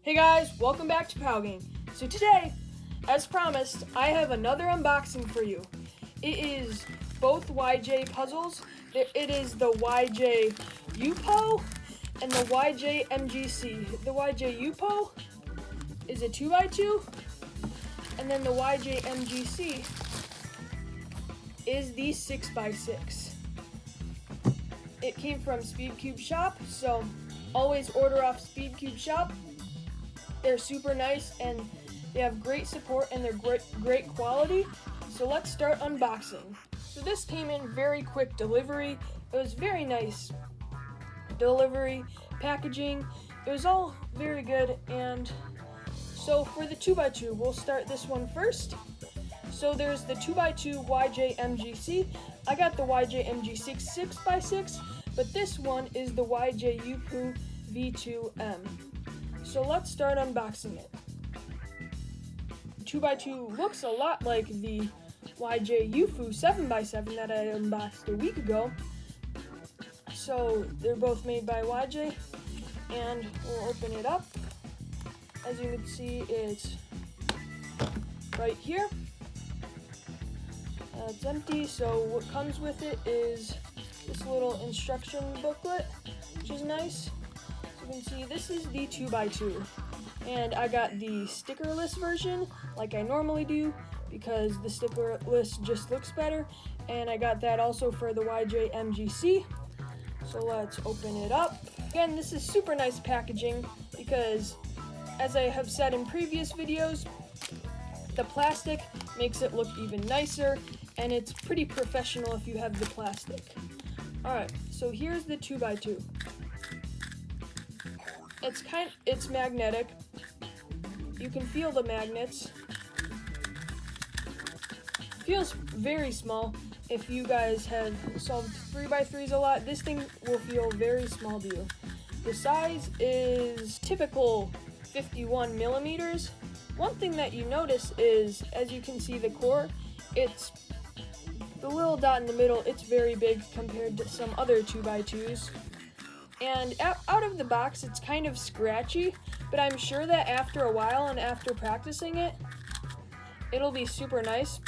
Hey guys, welcome back to Powgang. So today, as promised, I have another unboxing for you. It is both YJ puzzles. It is the YJ Yupo and the YJ MGC. The YJ Yupo is a 2x2, and then the YJ MGC is the 6x6. It came from Speedcube Shop, so always order off Speedcube Shop. They're super nice and they have great support and they're great quality. So let's start unboxing. So this came in very quick delivery. It was very nice delivery, packaging. It was all very good. And so for the 2x2, we'll start this one first. So there's the 2x2 YJ MGC. I got the YJ MG6 6x6, but this one is the YJ Yupo V2M. So let's start unboxing it. 2x2 looks a lot like the YJ Yupo 7x7 that I unboxed a week ago. So they're both made by YJ, and we'll open it up. As you can see, it's right here. It's empty, so what comes with it is this little instruction booklet, which is nice. You can see this is the 2x2, and I got the stickerless version like I normally do because the stickerless just looks better, and I got that also for the YJ MGC. So let's open it up. Again, this is super nice packaging because, as I have said in previous videos, the plastic makes it look even nicer, and it's pretty professional if you have the plastic. Alright, so here's the 2x2. It's magnetic. You can feel the magnets. Feels very small. If you guys have solved 3x3s a lot, this thing will feel very small to you. The size is typical 51 millimeters. One thing that you notice is, as you can see the core, it's the little dot in the middle, it's very big compared to some other 2x2s. And out of the box, it's kind of scratchy, but I'm sure that after a while and after practicing it, it'll be super nice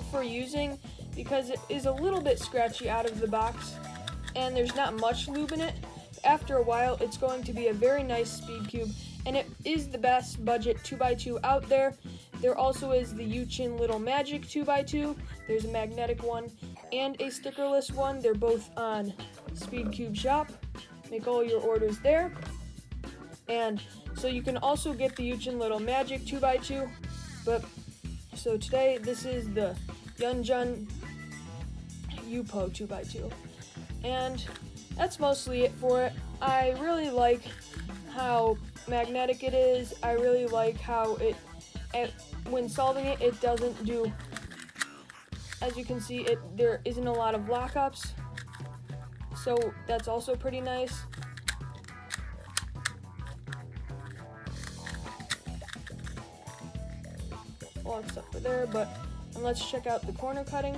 for using because it is a little bit scratchy out of the box and there's not much lube in it. After a while, it's going to be a very nice speed cube, and it is the best budget 2x2 out there. There also is the Yuchin Little Magic 2x2. There's a magnetic one and a stickerless one. They're both on Speedcube Shop. Make all your orders there. And so you can also get the Yuchin Little Magic 2x2. But so today, this is the Yunjun Yupo 2x2. And that's mostly it for it. I really like how magnetic it is. I really like how when solving it, it doesn't do, as you can see, there isn't a lot of lockups. So that's also pretty nice. Well, except for there, and let's check out the corner cutting.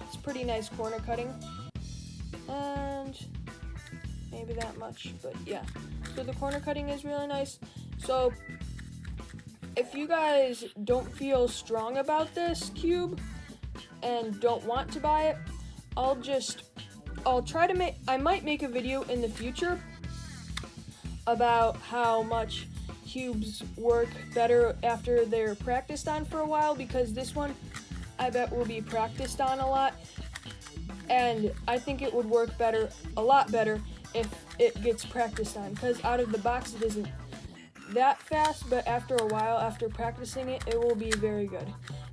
It's pretty nice corner cutting. And maybe that much, but yeah. So the corner cutting is really nice. So if you guys don't feel strong about this cube and don't want to buy it, I might make a video in the future about how much cubes work better after they're practiced on for a while, because this one I bet will be practiced on a lot, and I think it would work a lot better if it gets practiced on, because out of the box it isn't that fast, but after a while, after practicing it, it will be very good.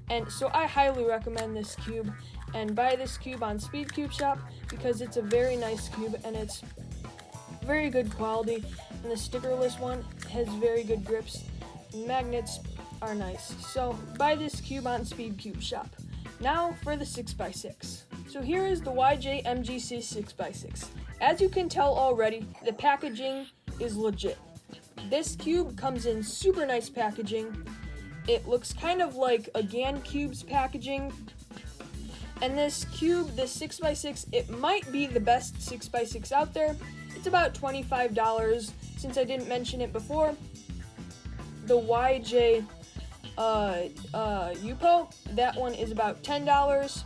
And so I highly recommend this cube, and buy this cube on Speedcube Shop because it's a very nice cube and it's very good quality, and the stickerless one has very good grips. Magnets are nice. So buy this cube on Speedcube Shop. Now for the 6x6. So here is the YJ MGC 6x6. As you can tell already, the packaging is legit. This cube comes in super nice packaging. It looks kind of like a GAN Cube's packaging. And this cube, this 6x6, it might be the best 6x6 out there. It's about $25, since I didn't mention it before, the YJ Yupo, that one is about $10.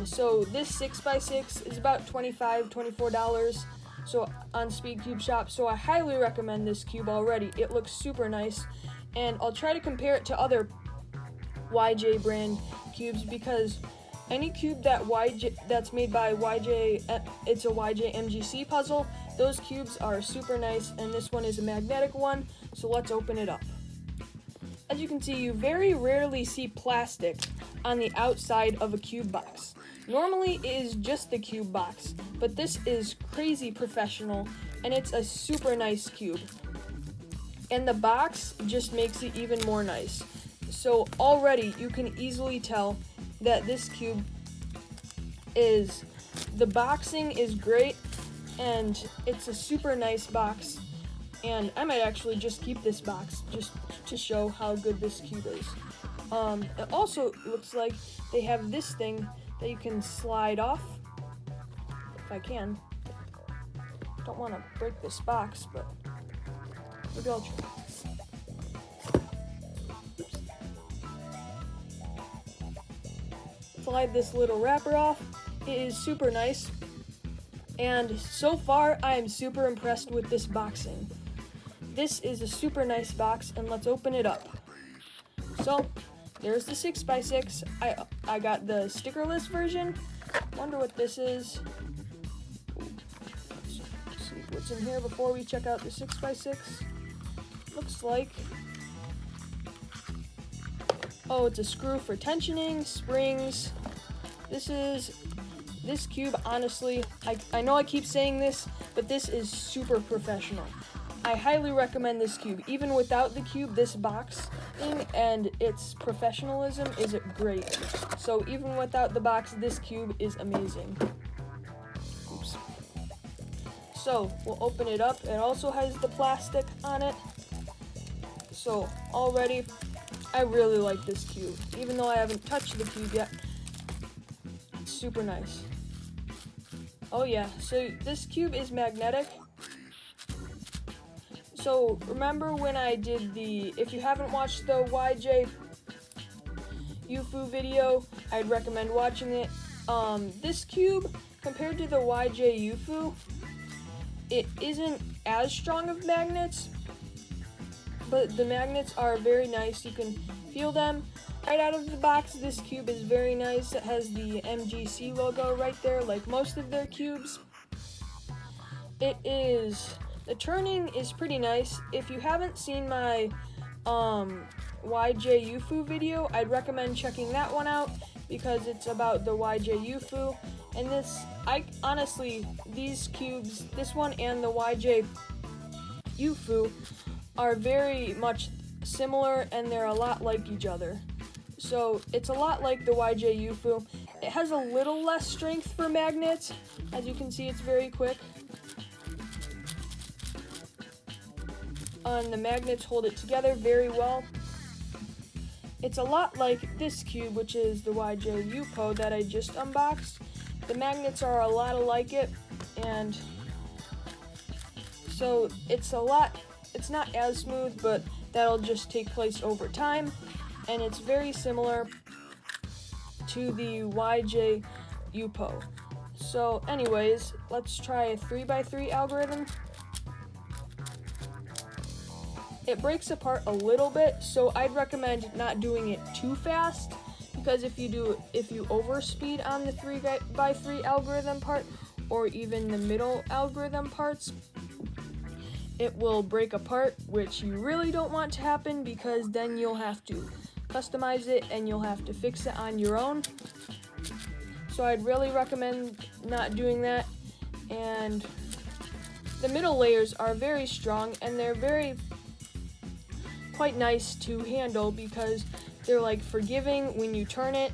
So this 6x6 is about $24 so on Speed Cube Shop. So I highly recommend this cube already. It looks super nice, and I'll try to compare it to other YJ brand cubes, because any cube that's made by YJ, it's a YJ MGC puzzle. Those cubes are super nice, and this one is a magnetic one. So let's open it up. As you can see, you very rarely see plastic on the outside of a cube box. Normally it is just the cube box, but this is crazy professional, and it's a super nice cube. And the box just makes it even more nice. So already you can easily tell that this cube the boxing is great, and it's a super nice box. And I might actually just keep this box just to show how good this cube is. It also looks like they have this thing that you can slide off, if I can. Don't want to break this box, but maybe I'll try. Oops. Slide this little wrapper off. It is super nice, and so far I am super impressed with this boxing. This is a super nice box, and let's open it up. So there's the 6x6. I got the stickerless version. Wonder what this is. Let's see what's in here before we check out the 6x6. Looks like, oh, it's a screw for tensioning, springs. This cube, honestly, I know I keep saying this, but this is super professional. I highly recommend this cube. Even without the cube, this box thing and its professionalism is great. So even without the box, this cube is amazing. Oops. So we'll open it up. It also has the plastic on it. So already, I really like this cube. Even though I haven't touched the cube yet, it's super nice. Oh yeah, so this cube is magnetic. So remember when I did if you haven't watched the YJ Yupo video, I'd recommend watching it. This cube, compared to the YJ Yupo, it isn't as strong of magnets, but the magnets are very nice. You can feel them right out of the box. This cube is very nice. It has the MGC logo right there, like most of their cubes. The turning is pretty nice. If you haven't seen my YJ Yupo video, I'd recommend checking that one out, because it's about the YJ Yupo. And honestly, these cubes, this one and the YJ Yupo, are very much similar, and they're a lot like each other. So it's a lot like the YJ Yupo. It has a little less strength for magnets. As you can see, it's very quick. And the magnets hold it together very well. It's a lot like this cube, which is the YJ Yupo that I just unboxed. The magnets are a lot like it, and so it's not as smooth, but that'll just take place over time, and it's very similar to the YJ Yupo. So anyways, let's try a 3x3 algorithm. It breaks apart a little bit, so I'd recommend not doing it too fast, because if you overspeed on the 3x3 algorithm part, or even the middle algorithm parts, it will break apart, which you really don't want to happen, because then you'll have to customize it and you'll have to fix it on your own. So I'd really recommend not doing that. And the middle layers are very strong, and they're quite nice to handle, because they're like forgiving when you turn it.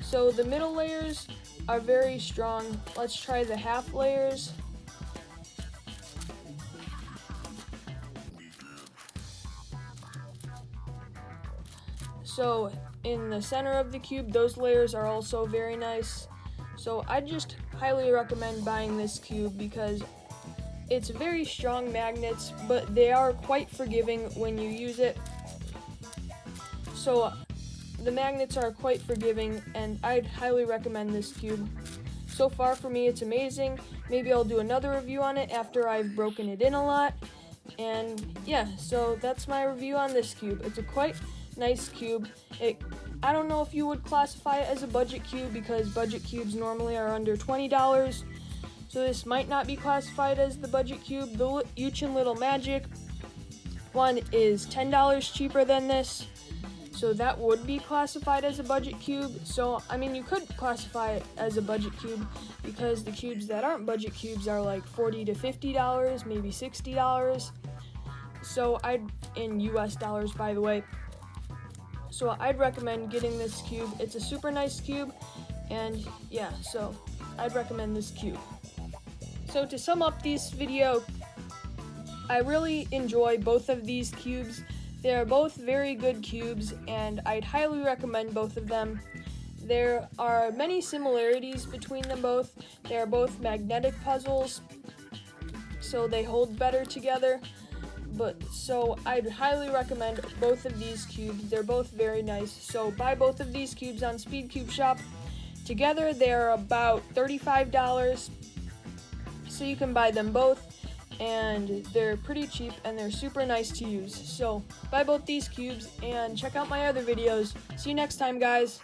So the middle layers are very strong. Let's try the half layers. So in the center of the cube, those layers are also very nice. So I just highly recommend buying this cube, because It's very strong magnets, but they are quite forgiving when you use it. So the magnets are quite forgiving, and I'd highly recommend this cube. So far for me, it's amazing. Maybe I'll do another review on it after I've broken it in a lot. And yeah, so that's my review on this cube. It's a quite nice cube. I don't know if you would classify it as a budget cube because budget cubes normally are under $20. So this might not be classified as the budget cube. The Yuchin Little Magic one is $10 cheaper than this. So that would be classified as a budget cube. So, I mean, you could classify it as a budget cube because the cubes that aren't budget cubes are like $40 to $50, maybe $60. So in US dollars, by the way. So I'd recommend getting this cube. It's a super nice cube, and yeah, so I'd recommend this cube. So to sum up this video, I really enjoy both of these cubes. They are both very good cubes, and I'd highly recommend both of them. There are many similarities between them both. They are both magnetic puzzles, so they hold better together. So I'd highly recommend both of these cubes. They're both very nice. So buy both of these cubes on Speed Cube Shop. Together they're about $35. So you can buy them both, and they're pretty cheap and they're super nice to use. So buy both these cubes and check out my other videos. See you next time, guys.